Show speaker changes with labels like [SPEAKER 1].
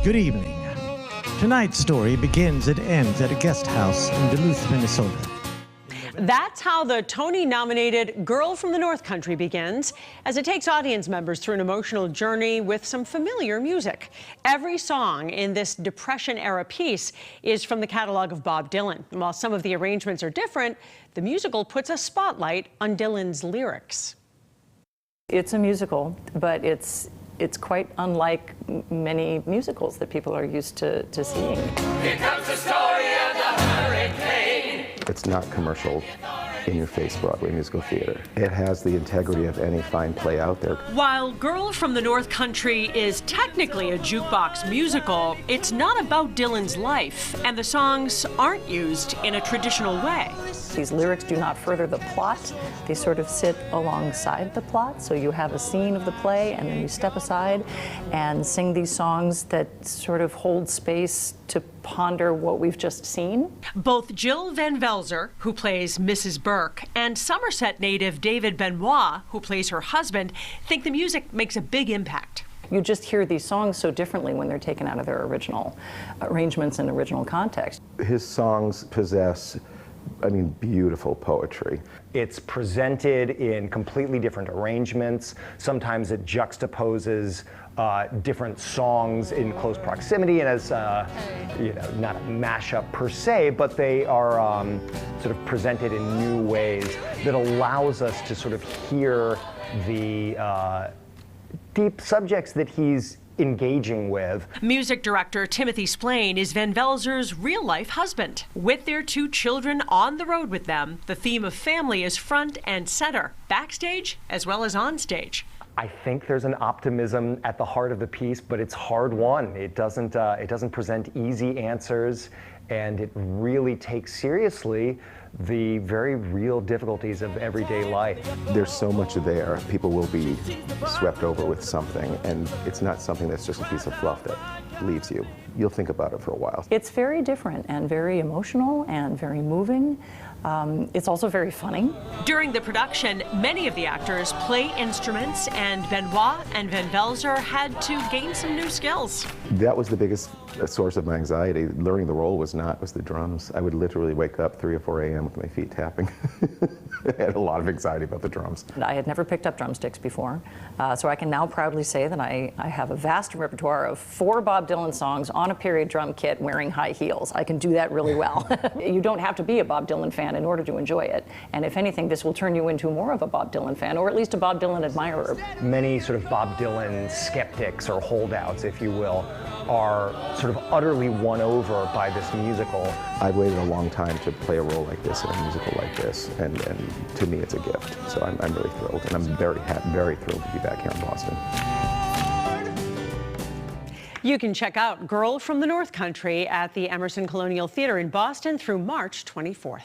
[SPEAKER 1] Good evening. Tonight's story begins and ends at a guest house in Duluth, Minnesota.
[SPEAKER 2] That's how the Tony-nominated Girl from the North Country begins, as it takes audience members through an emotional journey with some familiar music. Every song in this Depression-era piece is from the catalog of Bob Dylan. And while some of the arrangements are different, the musical puts a spotlight on Dylan's lyrics.
[SPEAKER 3] It's a musical, but it's quite unlike many musicals that people are used to seeing.
[SPEAKER 4] Here comes the story of the hurricane.
[SPEAKER 5] It's not commercial, in-your-face Broadway musical theater. It has the integrity of any fine play out there.
[SPEAKER 2] While Girl from the North Country is technically a jukebox musical, it's not about Dylan's life, and the songs aren't used in a traditional way.
[SPEAKER 3] These lyrics do not further the plot. They sort of sit alongside the plot. So you have a scene of the play, and then you step aside and sing these songs that sort of hold space to ponder what we've just seen.
[SPEAKER 2] Both Jill Van Velzer, who plays Mrs. Burke, and Somerset native David Benoit, who plays her husband, think the music makes a big impact.
[SPEAKER 3] You just hear these songs so differently when they're taken out of their original arrangements and original context.
[SPEAKER 5] His songs possess, beautiful poetry.
[SPEAKER 6] It's presented in completely different arrangements. Sometimes it juxtaposes different songs in close proximity, and as not a mashup per se, but they are sort of presented in new ways that allows us to sort of hear the deep subjects that he's engaging with.
[SPEAKER 2] Music director Timothy Splaine is Van Velzer's real-life husband. With their 2 children on the road with them, the theme of family is front and center, backstage as well as on stage.
[SPEAKER 6] I think there's an optimism at the heart of the piece, but it's hard-won. It doesn't present easy answers, and it really takes seriously the very real difficulties of everyday life.
[SPEAKER 5] There's so much there. People will be swept over with something, and it's not something that's just a piece of fluff that leaves you. You'll think about it for a while.
[SPEAKER 3] It's very different and very emotional and very moving. It's also very funny.
[SPEAKER 2] During the production, many of the actors play instruments, and Benoit and Van Velzer had to gain some new skills.
[SPEAKER 5] That was the biggest source of my anxiety. Learning the role was the drums. I would literally wake up 3 or 4 a.m. with my feet tapping. I had a lot of anxiety about the drums.
[SPEAKER 3] I had never picked up drumsticks before, so I can now proudly say that I have a vast repertoire of 4 Bob Dylan songs on a period drum kit wearing high heels. I can do that really well. You don't have to be a Bob Dylan fan in order to enjoy it. And if anything, this will turn you into more of a Bob Dylan fan, or at least a Bob Dylan admirer.
[SPEAKER 6] Many sort of Bob Dylan skeptics or holdouts, if you will, are sort of utterly won over by this musical.
[SPEAKER 5] I've waited a long time to play a role like this in a musical like this, and to me it's a gift. So I'm really thrilled, and I'm very thrilled to be back here in Boston.
[SPEAKER 2] You can check out Girl from the North Country at the Emerson Colonial Theatre in Boston through March 24th.